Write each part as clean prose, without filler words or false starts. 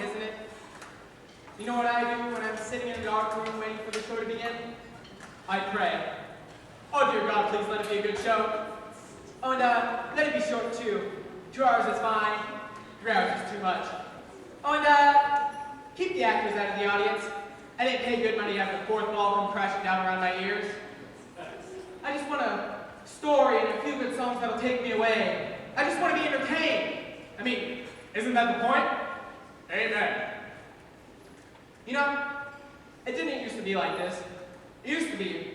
isn't it? You know what I do when I'm sitting in a dark room waiting for the show to begin? I pray. Oh dear God, please let it be a good show. Oh, and let it be short too. 2 hours is fine. 3 hours is too much. Oh, and keep the actors out of the audience. I didn't pay good money to have the fourth wall come crashing down around my ears. I just want a story and a few good songs that'll take me away. I just want to be entertained. I mean, isn't that the point? Amen. You know, it didn't used to be like this. It used to be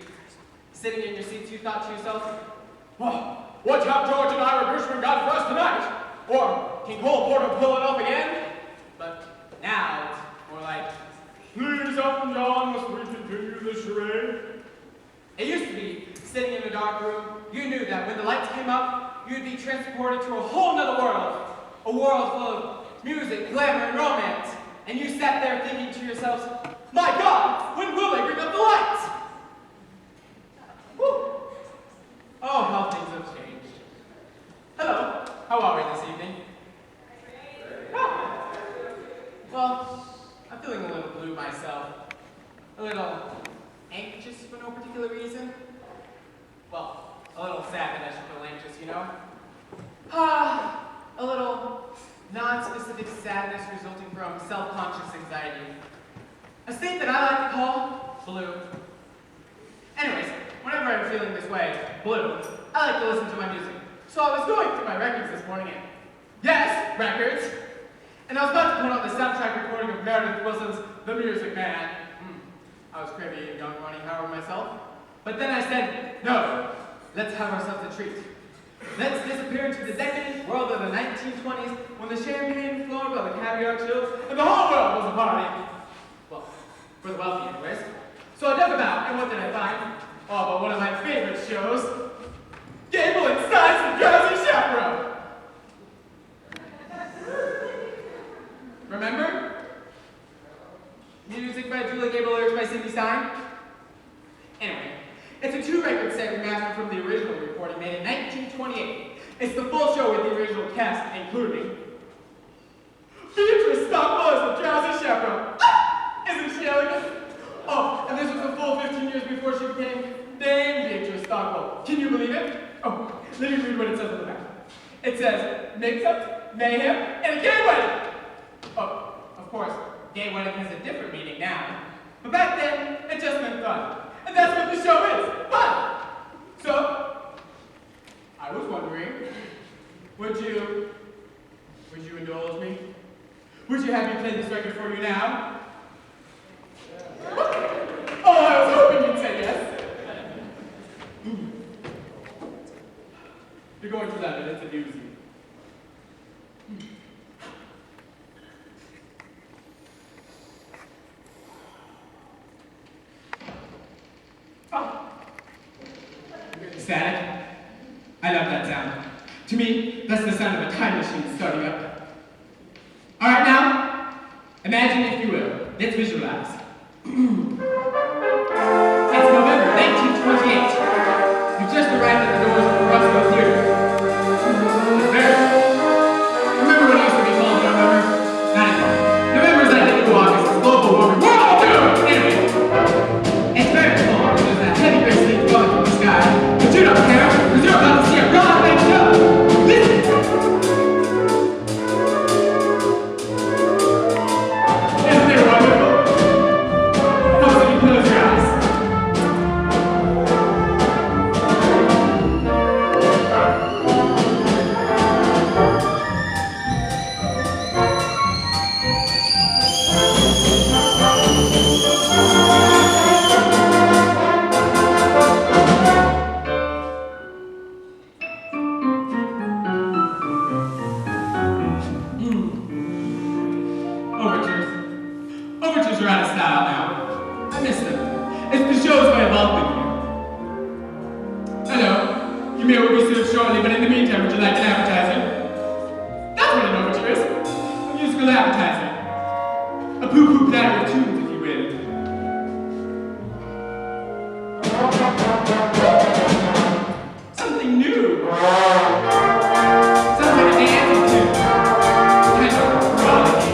sitting in your seats, you thought to yourself, well, watch how George and Ira Gershwin got for us tonight. Or King Cole Porter pull it off again. But now it's more like, please, Elton John, must we continue this charade? It used to be sitting in a dark room, you knew that when the lights came up, you'd be transported to a whole nother world. A world full of music, glamour, and romance. And you sat there thinking to yourselves, my God, when will they bring up the lights? Whew. Oh, how things have changed. Hello, how are we this evening? Oh. Well, I'm feeling a little blue myself. A little anxious for no particular reason. Well, a little sad that I should feel anxious, you know? A little non-specific sadness resulting from self-conscious anxiety. A state that I like to call blue. Anyways, whenever I'm feeling this way, blue, I like to listen to my music. So I was going through my records this morning and, yes, records! And I was about to put on the soundtrack recording of Meredith Wilson's The Music Man. I was craving a young Ronnie Howard myself. But then I said, no, let's have ourselves a treat. Let's disappear into the decadent world of the 1920s when the champagne flowed by the caviar chills and the whole world was a party. Well, for the wealthy anyways. So I dug about, and what did I find? Oh, but one of my favorite shows. Gable and Stine's Drowsey Chaperone. Remember? Music by Julia Gable, lyrics by Cindy Stein. Anyway, it's a 2-record set remastered from the original recording made in 1928. It's the full show with the original cast, including Beatrice Stockwell as the Drowsy Chaperone. Isn't she elegant? Oh, and this was a full 15 years before she became Dame Beatrice Stockwell. Can you believe it? Oh, let me read what it says on the back. It says, mix-up, mayhem, and a gay wedding. Oh, of course, gay wedding has a different meaning now. But back then, it just meant fun. And that's what the show is, fun! So, I was wondering, would you indulge me? Would you have me play this record for you now? Oh, I was hoping you'd say yes. You're going to love it, it's a doozy. Oh. Static. I love that sound. To me, that's the sound of a time machine starting up. All right, now, imagine if you will. Let's visualize. It's November 1928. You've just arrived at the doors of the Roscoe Theater. Remember when it used to be called November? Not anymore. November's like the new August. It's global warming. Whoa, dude! Anyway, it's very cold. There's that heavy gray sleep falling from the sky. But you don't care, because you're about to see a Broadway show. Listen! Isn't it wonderful? How can you close your eyes? Overtures are out of style now. I miss them. It's the show's way of welcoming you. I know, you may will be served shortly, but in the meantime, would you like an appetizer? That's what an overture is. A musical appetizer. A poo-poo platter of tunes, if you will. Something new. Something to dance to. Kind of frolicky.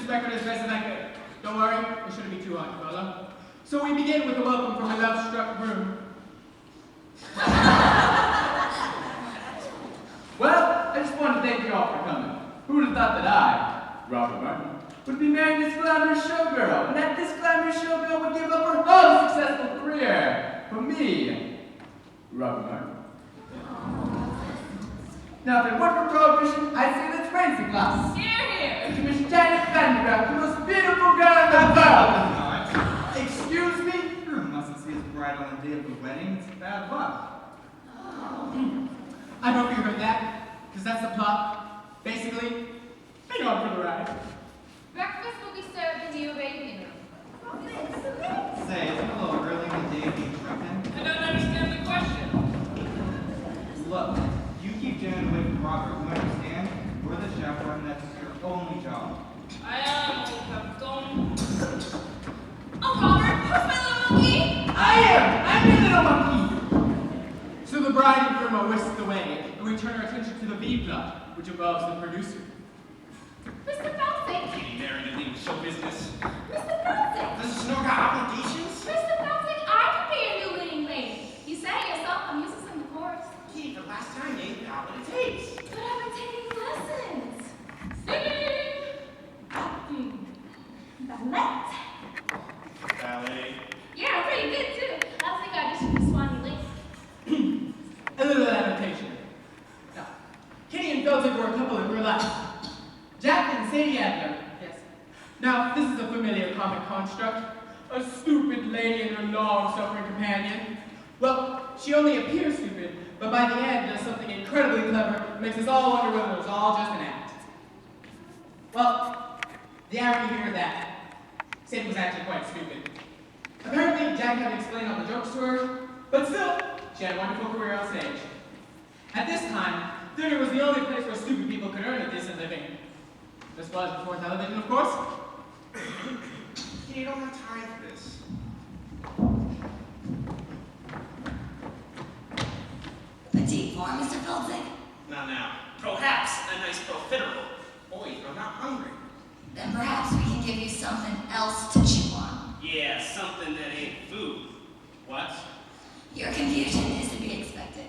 this record as best as I could. Don't worry, it shouldn't be too hard to follow. So we begin with a welcome from a love-struck room. Well, I just wanted to thank you all for coming. Who would have thought that I, Robert Martin, would be marrying this glamorous showgirl, and that this glamorous showgirl would give up her whole successful career for me, Robert Martin. Now, if it weren't for Prohibition, I'd say let's raise the glass. Here. To Miss Janet Vandergraaf, the most beautiful girl in the world. Excuse me? You mustn't see his bride on the day of the wedding. It's bad luck. I hope you heard that, because that's the plot. Basically, hang on for the ride. Breakfast will be served in the awaiting room. Say, isn't it a little early in the day to be drinking? I don't understand the question. Look, you keep Janet away from Robert. You understand? We're the chaperone, and that's your only job. I am Captain. Oh, Robert, who's my little monkey? I'm your little monkey. So the bride and groom are whisked away, and we turn our attention to the B plot, which involves the producer. Mr. Felsick. Getting married and leaving show business. Mr. Felsick. Does she know got obligations? Mr. Felsick, I can be your new leading lady. You said it yourself, I'm used to some the chorus. Gee, the last time you ain't got what it takes. But I've been taking lessons. Singing. Acting. Ballet. Ballet. Yeah, I'm pretty good too. Last week I auditioned for Swanee Lake. A little adaptation. Now, Kitty and Felsick were a couple in real life. Jack and Sadie Adler, yes. Now, this is a familiar comic construct. A stupid lady and her long-suffering companion. Well, she only appears stupid, but by the end does something incredibly clever that makes us all wonder whether it was all just an act. Well, the irony here is that Sadie was actually quite stupid. Apparently, Jack had to explain all the jokes to her, but still, she had a wonderful career on stage. At this time, theater was the only place where stupid people could earn a decent living. This was before television, of course. You don't have time for this. Petite form, Mr. Felsick. Not now. Perhaps a nice profiterole. Boy, I'm not hungry. Then perhaps we can give you something else to chew on. Yeah, something that ain't food. What? Your confusion is to be expected.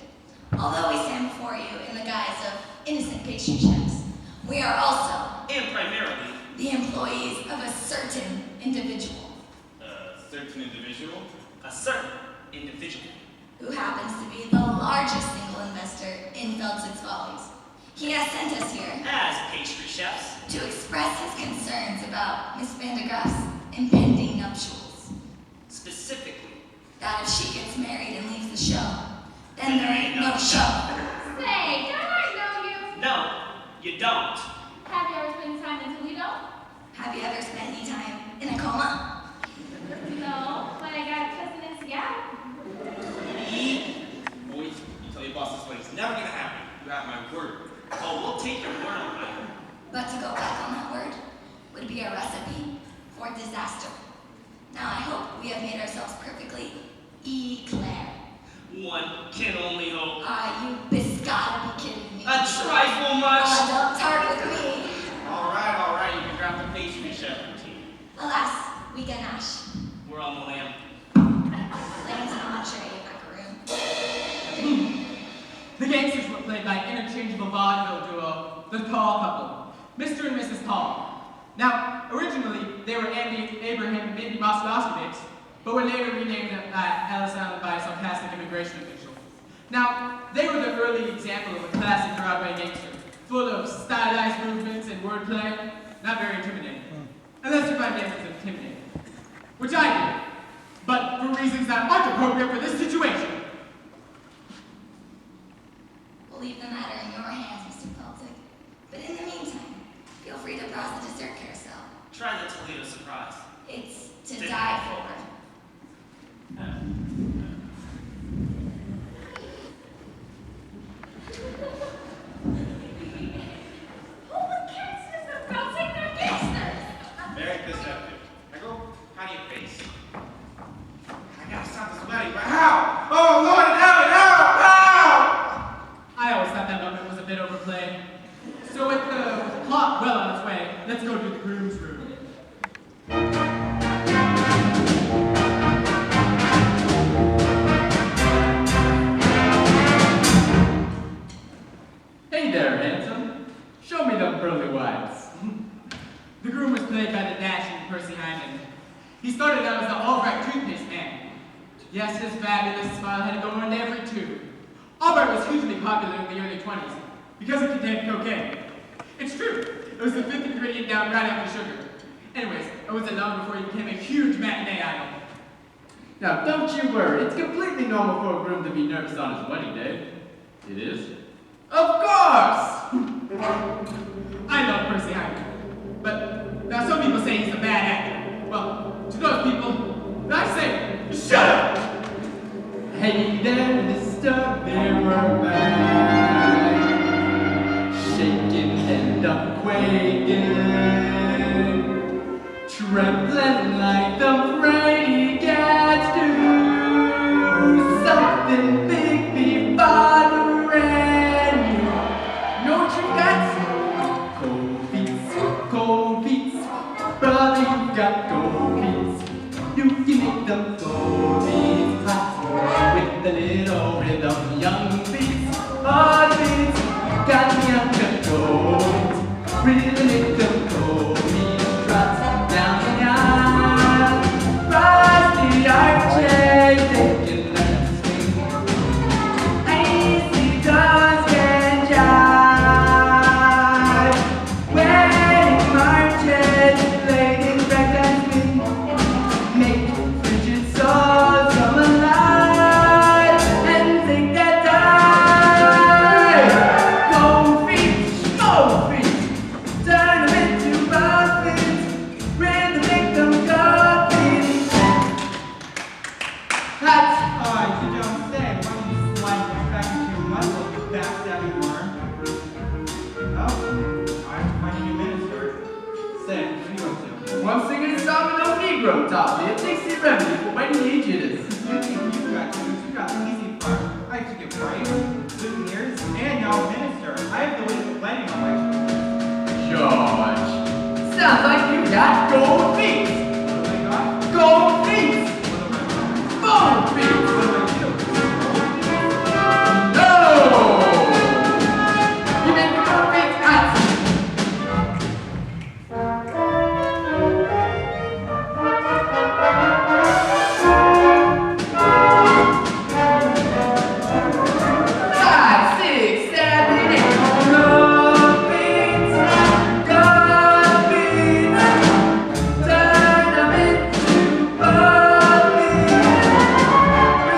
Although we stand before you in the guise of innocent pastry chefs, we are also And primarily, the employees of a certain individual a certain individual. A certain individual. who happens to be the largest single investor in Felsick's Follies. He has sent us here As pastry chefs. to express his concerns about Miss Vandergraaf's impending nuptials. Specifically. That if she gets married and leaves the show, then there ain't no show. Say, don't I know you? No, you don't. Have you ever spent time in Toledo? Have you ever spent any time in a coma? No, but I got a cousin in Seattle. Boys, you tell your boss this wedding's never gonna happen. You have my word. Oh, we'll take your word on that. But to go back on that word would be a recipe for disaster. Now I hope we have made ourselves perfectly eclair. One can only hope. You gotta be kidding me. A trifle much. Don't start with me. All right, you can grab the pastry chef routine. Alas, we ganache. We're on the lamb. Lamb's an entree, macaroon. The gangsters were played by an interchangeable vaudeville duo, the Tall Couple, Mr. and Mrs. Tall. Now, originally, they were Andy, Abraham, and Mindy Moskowski, but were later renamed Alice Island by a sarcastic immigration official. Now, they were the early example of a classic Broadway gangster, full of stylized movements and wordplay, not very intimidating. Unless you find gangsters intimidating. Which I do, but for reasons that aren't appropriate for this situation. We'll leave the matter in your hands, Mr. Felsick. But in the meantime, feel free to browse the dessert carousel. Try the Toledo surprise. It's to die for. Holy cats, Mr. Felsick, they're gangsters! Very deceptive. I go, how do you face? I gotta stop this wedding, but how? Oh, Lord, how? I always thought that moment was a bit overplayed. So with the plot well on its way, let's go to the groom's room. made by the dashing Percy Hyman. He started out as the Albright toothpaste man. Yes, his fabulous smile had gone into every tube. Albright was hugely popular in the early 20s because it contained cocaine. It's true. It was the fifth ingredient down right after sugar. Anyways, it wasn't long before he became a huge matinee idol. Now, don't you worry. It's completely normal for a groom to be nervous on his wedding day. It is? Of course! I love Percy Hyman, but now some people say he's a bad actor. Well, to those people, I say, shut up! Hey there, Mr. Mirrorman, shaking and quaking, trembling like the Brady Cats do. Something big before the rain. Know what you got? Cold beats, brother, you got cold beats. You can make them cold beats hot with the little rhythm, young beats, hard beats. Got me on the cold, really make them cold beats trot down the aisle. Rise the arches, taking that swing. Easy does get jive. Wedding marches, playing ragtime swing. Make frigid souls come alive and take their time. Cold feet, turn them into muffins. Rhythm make them go beats. That's Alright, you don't say. Why don't you slide right back into your muscle, you backstabbing worm? Oh, I'm finding a minister. Say, what do you go to? one singing a song with no Negro top. The Dixie remedy for when you need it. You think you got the easy part. I took it right. Souvenirs, and now a minister. I have the way of wedding on my shoulders. George, sounds like you got gold feet. What have I got? Gold feet. What have I got? Gold feet. What do I do? No! You make the gold feet hot. Five, six, seven, eight. Gold feet. Gold feet. Turn them into gold feet.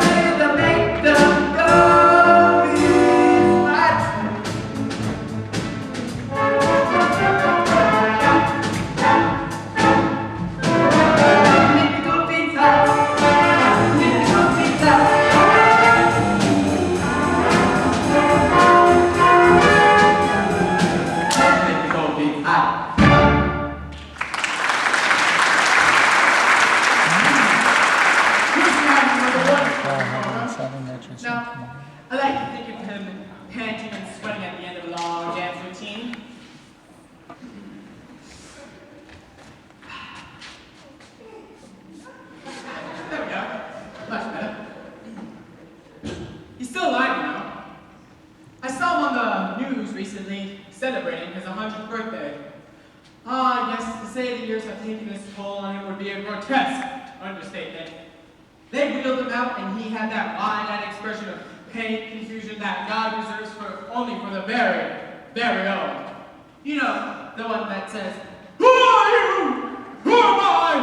Rhythm make them gold feet. What? Make the gold feet hot. Make the gold feet hot. Make the gold feet hot. Percy Hyman was a wonderful Seven performer. metrics. Now, I like to think of him panting and sweating at the end of a long dance routine. There we go. Much better. He's still alive, you know. I saw him on the news recently celebrating his 100th birthday. Ah, yes, to say the years have taken this toll on him would be a grotesque understatement. They wheeled him out, and he had that wide-eyed expression of pain, confusion that God reserves only for the very, very old. You know, the one that says, "Who are you? Who am I?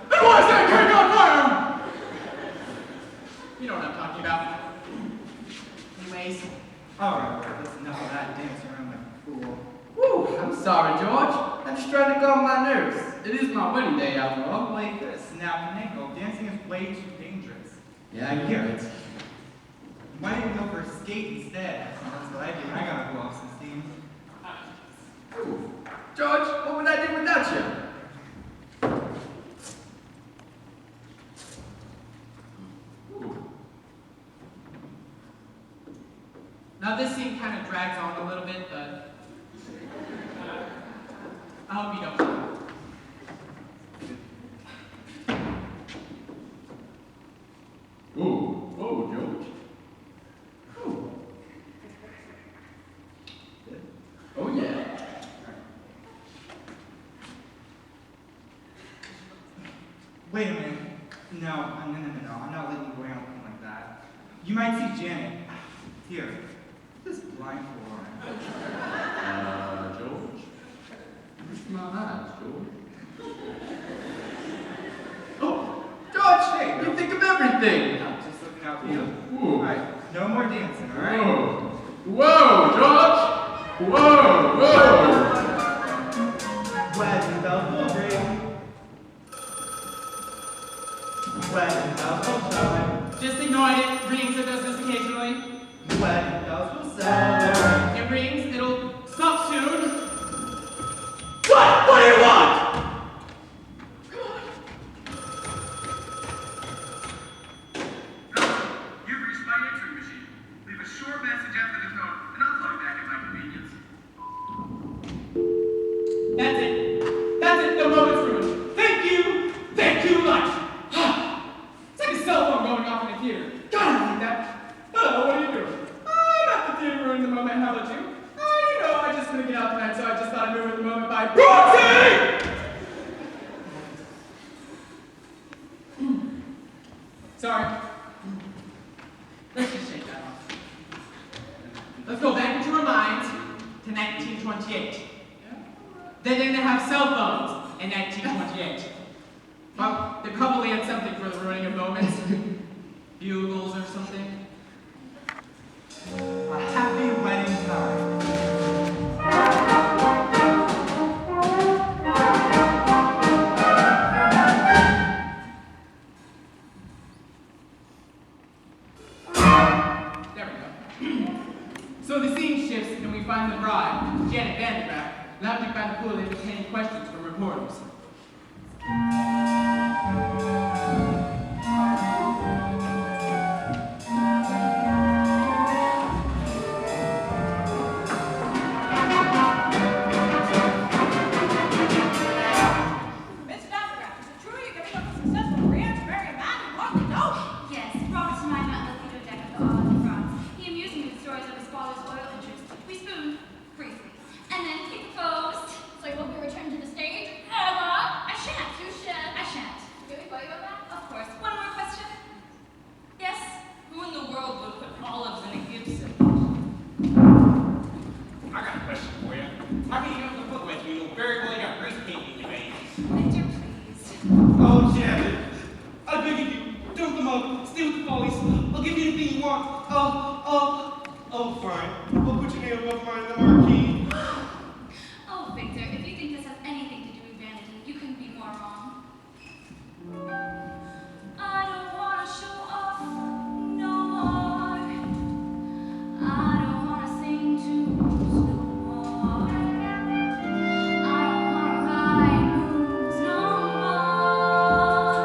And why is that cake on fire?" You know what I'm talking about. Anyways, Alright, that's enough of that dancing around like a fool. Whew, I'm sorry, George. I'm just trying to calm my nerves. It is my wedding day, after all. Well, you could have snapped an ankle. Dancing is way too dangerous. Yeah, I hear it. Why didn't you go for a skate instead? That's what I did when I got blow off some steam. Ooh. George, what would I do without you? Ooh. now this scene kind of drags on a little bit, but I hope you don't mind. Ooh. Oh, George. Ooh. Oh, yeah. Wait a minute. No, I'm not letting you go out like that. You might see Janet. Here, this blindfold on. George? Where's my eyes, George? Oh, George, hey, you think of everything. I'm just looking out for you. Ooh. Alright, no more dancing, alright? Whoa, George! Whoa! Wedding bells will ring. Wedding bells will chime. Just ignoring it. Rings, it does this occasionally. Wedding bells will sound. It rings, it'll stop soon. What do you want? You've reached my answering machine. Leave a short message after the tone, and I'll call you back at my convenience. That's it. That's it. The moment's ruined. Thank you. Thank you much. It's like a cell phone going off in a theater. God, I hate that. Hello, what are you doing? I'm at the theater ruining the moment. How about you? I just couldn't get out tonight, so I just thought I'd ruin the moment by Drowsy! Sorry. Let's just shake that off. Let's go back into our minds to 1928. They didn't have cell phones in 1928. Well, they probably had something for the ruining of moments. Bugles or something. A happy wedding time. There we go. So the scene shifts and we find the bride, Janet Vandergraff, lounging by the pool entertaining questions from reporters. Miss Vandergraff, is it true you're giving up a successful career to marry a man who hardly knows? Yes, Robert and I met the theater deck of the Odd in France. He amused me with stories of his father's oil interests. We spooned briefly, and then he proposed. So you won't be returned to the stage? I shan't. You should. I shan't. Really bite you on that? Of course. One more question. Yes. Who in the world would put olives in a Gibson? I got a question for you. How can you get up the foot with you know very well you got grease paint in your veins? Victor, please. Oh, Janet. I beg of you, don't come up, stay with the follies. I'll give you anything you want. Oh, fine. I'll put your name above mine in the marquee. Oh, Victor, if you think this has anything to do with vanity, you couldn't be more wrong. I don't want to show off no more. I don't want to sing tunes no more. I don't want to ride moons no more.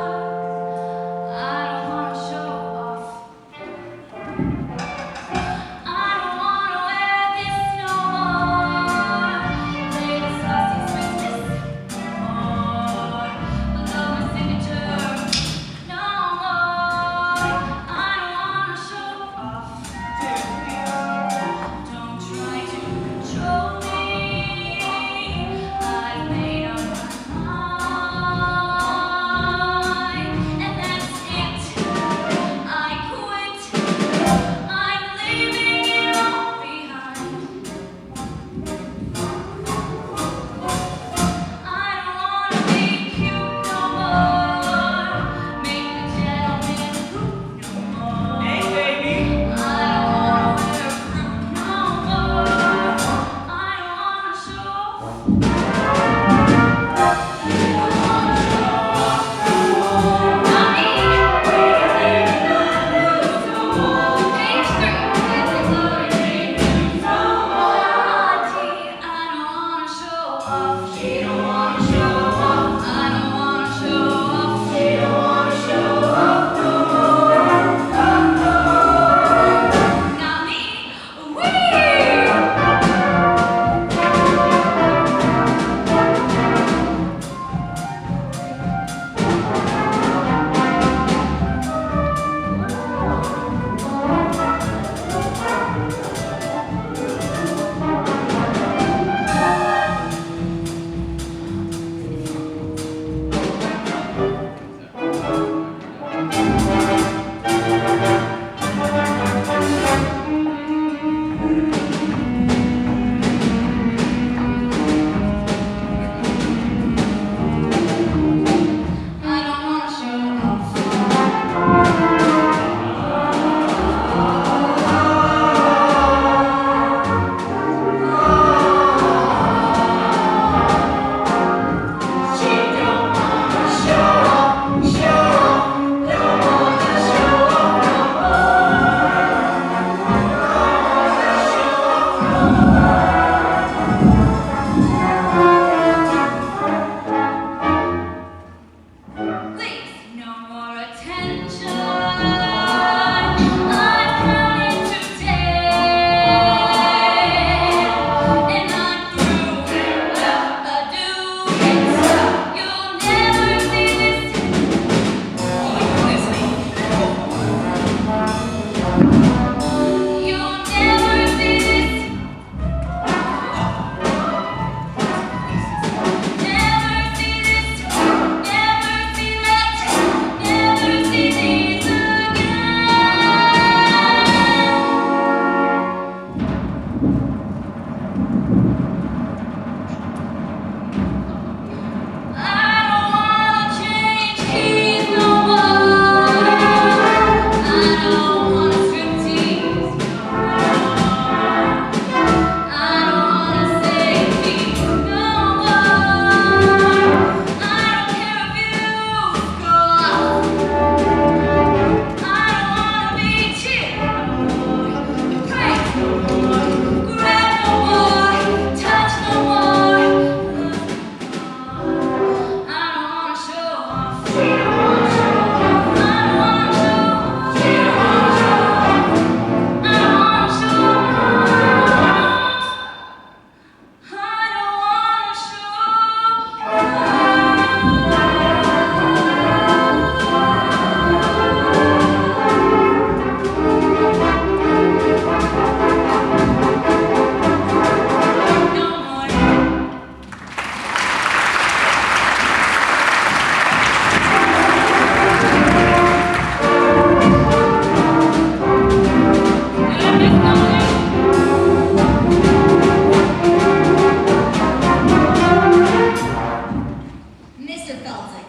Mr. Felton,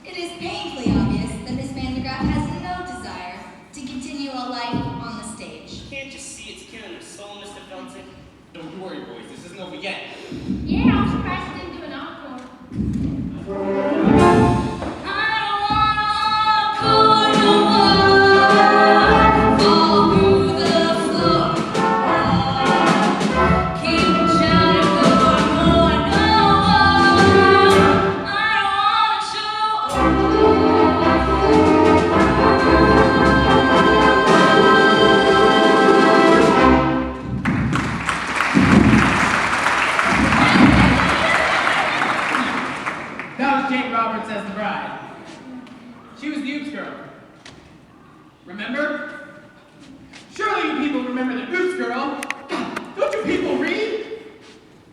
it is painfully obvious that Miss Vandegraff has no desire to continue a life on the stage. Can't you see it's killing her soul, Mr. Felton? Don't worry, boys. This isn't over yet. Yeah, I'm surprised you didn't do an encore. That was Jane Roberts as the bride. She was the Oops girl. Remember? Surely you people remember the Oops girl. Don't you people read?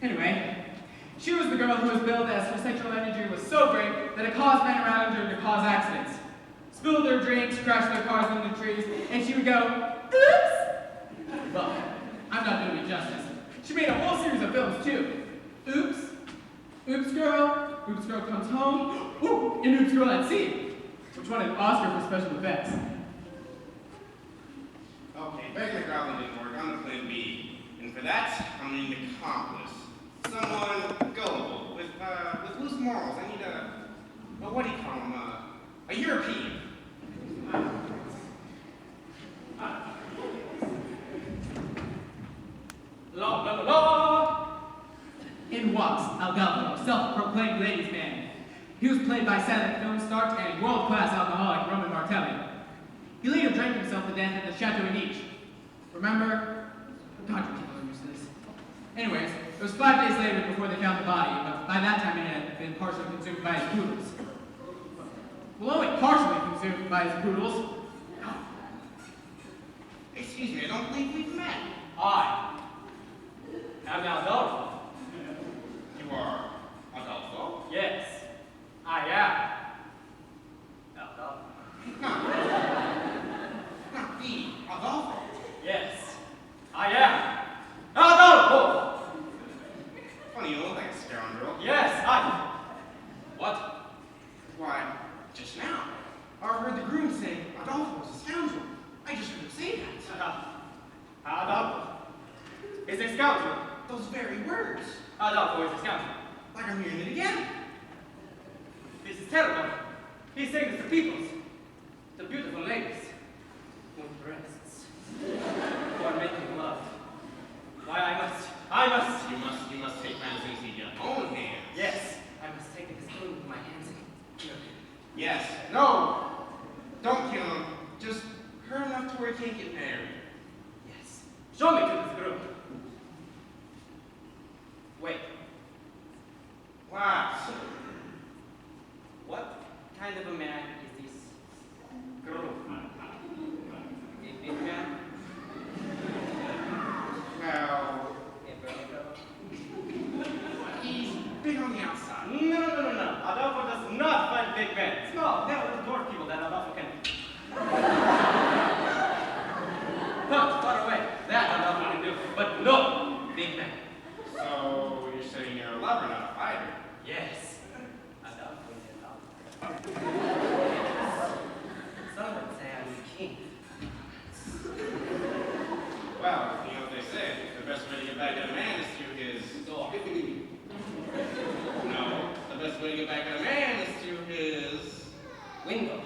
Anyway, she was the girl who was billed as her sexual energy was so great that it caused men around her to cause accidents. Spill their drinks, crash their cars into trees, and she would go, oops! Well, I'm not doing it justice. She made a whole series of films too. Oops, Oops Girl Comes Home, ooh, and Oops Girl at Sea, which won an Oscar for special effects. Okay, begging the growling didn't work. I'm the plan B. And for that, I'm gonna need an accomplice. Someone gullible, with loose morals. I need what do you call him? A European. La la la la! In walks Algallo, self-proclaimed ladies' man. He was played by silent film star and world-class alcoholic Roman Martelli. He later drank himself to death at the Chateau Niche. Remember? God, you people are useless. Anyways, it was 5 days later before they found the body, but by that time it had been partially consumed by his poodles. Well, only partially consumed by his poodles. Excuse me, I don't believe we've met. I am now Adolfo. You are Adolfo? Yes, I am. Adolfo. Not the Adolfo. Yes, I am. Adolfo! Funny, you look like a scoundrel. Yes, I. What? Why, just now, I heard the groom say Adolfo was a scoundrel. I just heard him say that. Adolfo is a scoundrel. Those very words. Adolfo is a scoundrel. Like I'm hearing it again. This is terrible. He's saying this to peoples, the beautiful ladies with breasts who are making love. Why You must take matters into your own hands. Yes, I must take this spoon with my hands and kill him. Yes. No. Don't kill him. Just hurt enough to where he can't get married. Yes. Show me to this group. Wait. Wow. What kind of a man is this group? A big man? Well, A burger? he's big on the outside. No. Adolfo does not fight big men. Small, little dwarf people that Adolfo can. Punch, far away. That Adolfo can do. But no big men. So you're saying you're a lover, not a fighter? Yes. Adolfo is a lover. Some would say I'm the king. Well, you know what they say. The best way to get back at a man is through his door. No. The best way to get back at a man is through his Window.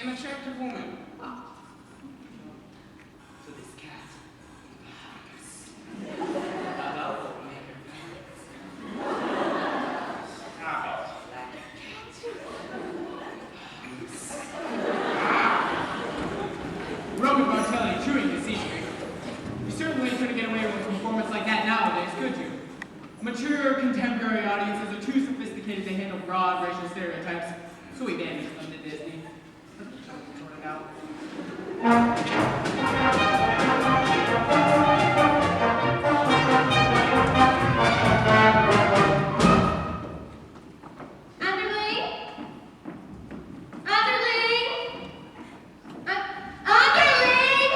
an attractive woman. So this cat. Stop it. Roman Martelli chewing the scenery. You certainly couldn't get away with a performance like that nowadays, could you? Mature contemporary audiences are too sophisticated to handle broad racial stereotypes, so we banished them to Disney. Sorting out. Underling? Underling? Underling!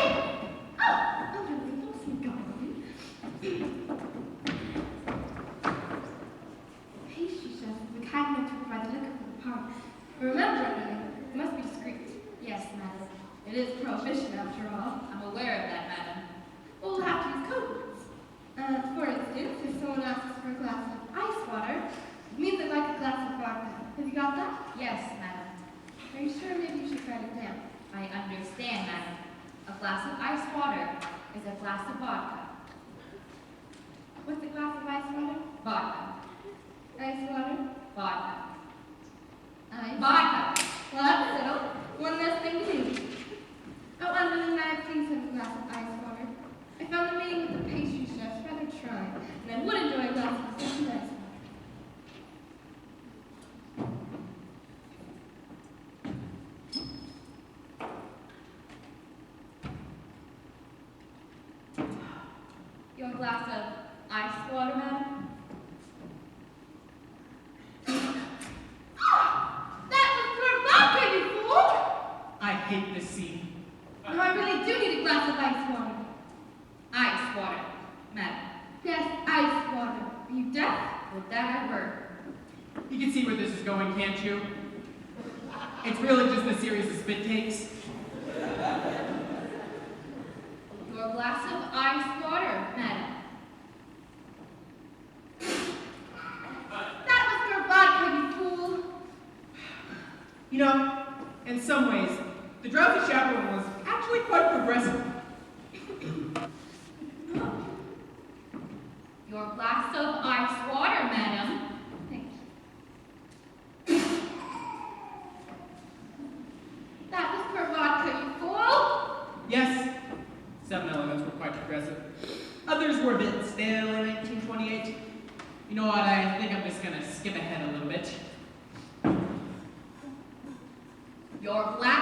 Oh, Underling, don't see darling. Pastry chef is the kind enough to provide the liquor for the party. Remember, Underling, you must be discreet. Yes, madam. It is prohibition, after all. I'm aware of that, madam. Well, we'll have to use code words. For instance, if someone asks for a glass of ice water, it means they'd like a glass of vodka. Have you got that? Yes, madam. Are you sure maybe you should write it down? I understand, madam. A glass of ice water is a glass of vodka. What's a glass of ice water? Vodka. Ice water? Vodka. Ice. Vodka. Well, that's settled. One less thing to do. Oh, Underling, may I please have a glass of ice water? I found the meeting with the pastry chefs rather trying, and I would enjoy a glass of refreshing ice water. Your glass of ice water, madam? That was pure vodka, you fool! I hate this scene. No, I really do need a glass of ice water. Ice water, madam. Yes, ice water. Are you deaf? Well, that I heard. You can see where this is going, can't you? It's really just a series of spit takes. Your glass of ice water, madam. That was pure vodka, you fool! You know, in some ways, the Drowsey Chaperone was actually quite progressive. Your glass of ice water, madam. Thank you. That was pure vodka, you fool! Yes, some elements were quite progressive. Others were a bit stale in 1928. You know what, I think I'm just gonna skip ahead a little bit. Your glass